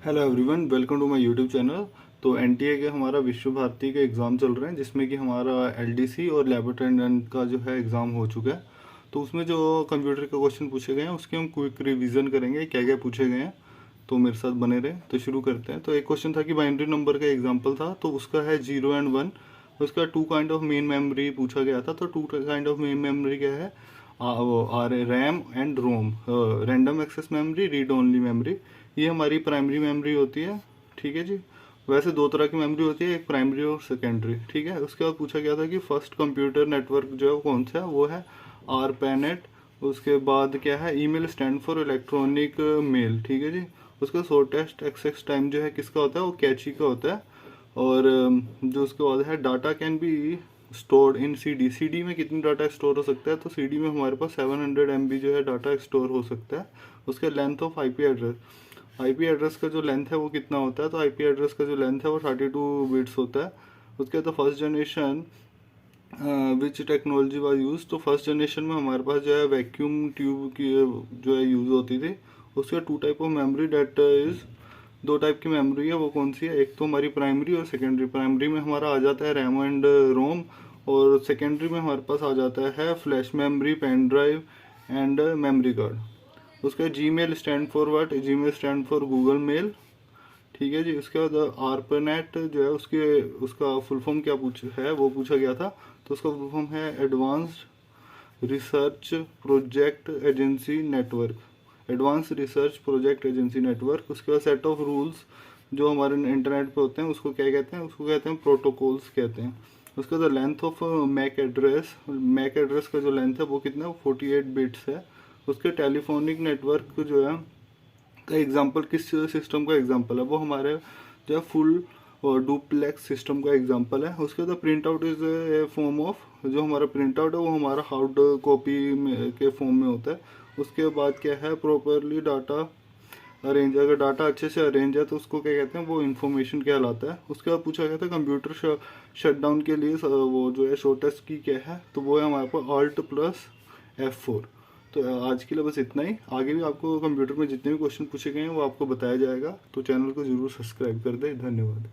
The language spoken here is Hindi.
Hello everyone, welcome to my YouTube channel. तो एनटीए के हमारा विश्व भारती के एग्ज़ाम चल रहे हैं, जिसमें कि हमारा एलडीसी और लैब अटेंडेंट का जो है एग्ज़ाम हो चुका है। तो उसमें जो कंप्यूटर के क्वेश्चन पूछे गए हैं उसके हम क्विक रिवीजन करेंगे, क्या क्या पूछे गए हैं। तो मेरे साथ बने रहे। तो शुरू करते हैं। तो एक क्वेश्चन था कि बाइनरी नंबर का एग्जाम्पल था, तो उसका है 0 एंड 1। उसका two kind of main memory पूछा गया था। तो two kind of main memory क्या है? वो are RAM and ROM, random access memory, read only memory. ये हमारी प्राइमरी मेमोरी होती है। ठीक है जी। वैसे दो तरह की मेमोरी होती है, एक प्राइमरी और सेकेंडरी। ठीक है। उसके बाद पूछा गया था कि फर्स्ट कंप्यूटर नेटवर्क जो है वो कौन सा है? वो है आरपैनेट। उसके बाद क्या है? Email stand for electronic mail. ठीक है जी। उसका शॉर्टेस्ट एक्सेस टाइम जो है किसका होता है? वो कैची का होता है। और जो उसके बाद है, data can be stored in CD. CD में कितनी डाटा स्टोर हो सकता है? तो सीडी में हमारे पास 700 MB जो है डाटा स्टोर हो सकता है। उसके length of IP address, IP address का जो लेंथ है वो कितना होता है? तो आईपी एड्रेस का जो लेंथ है वो 32 बिट्स होता है। उसके बाद first generation which technology was use. तो फर्स्ट जनरेशन में हमारे पास जो है वैक्यूम ट्यूब की जो है यूज़ होती थी। उसके two type of memory that is, दो टाइप की मेमोरी है। वो कौन सी है? एक तो हमारी प्राइमरी और सेकेंडरी। प्राइमरी में हमारा आ जाता है रैम एंड रोम, और सेकेंडरी में हमारे पास आ जाता है flash memory, pen drive and memory card. उसका G mail stand for what? G mail stand for Google mail. ठीक है जी। उसके बाद आरपनेट जो है उसके उसका फुल फॉर्म क्या है वो पूछा गया था। तो उसका फुल फॉर्म है advanced research project agency network. Advance research project agency network. उसके बाद सेट ऑफ रूल्स जो हमारे इंटरनेट पे होते हैं उसको क्या कहते हैं? उसको कहते हैं प्रोटोकॉल्स कहते हैं। उसका the length of MAC address, MAC address का जो लेंथ है वो कितना है? 48 बिट्स है। उसके टेलीफोनिक नेटवर्क जो है का एग्जांपल किस सिस्टम का एग्जांपल है? वो हमारे जो है फुल और डुप्लेक्स सिस्टम का एग्जांपल है। उसके बाद print out is a form of, जो हमारा प्रिंट आउट है वो हमारा हार्ड कॉपी के फॉर्म में होता है। उसके बाद क्या है? प्रॉपरली डाटा अरेंज, अगर डाटा अच्छे से अरेंज है तो उसको क्या कहते हैं? वो इन्फॉर्मेशन कहलाता है। उसके बाद पूछा गया था कंप्यूटर शटडाउन के लिए वो जो है शॉर्टेस्ट की क्या है? तो वो है हमारे पास Alt+F4। तो आज के लिए बस इतना ही। आगे भी आपको कंप्यूटर में जितने भी क्वेश्चन पूछे गए हैं वो आपको बताया जाएगा। तो चैनल को जरूर सब्सक्राइब कर दें। धन्यवाद।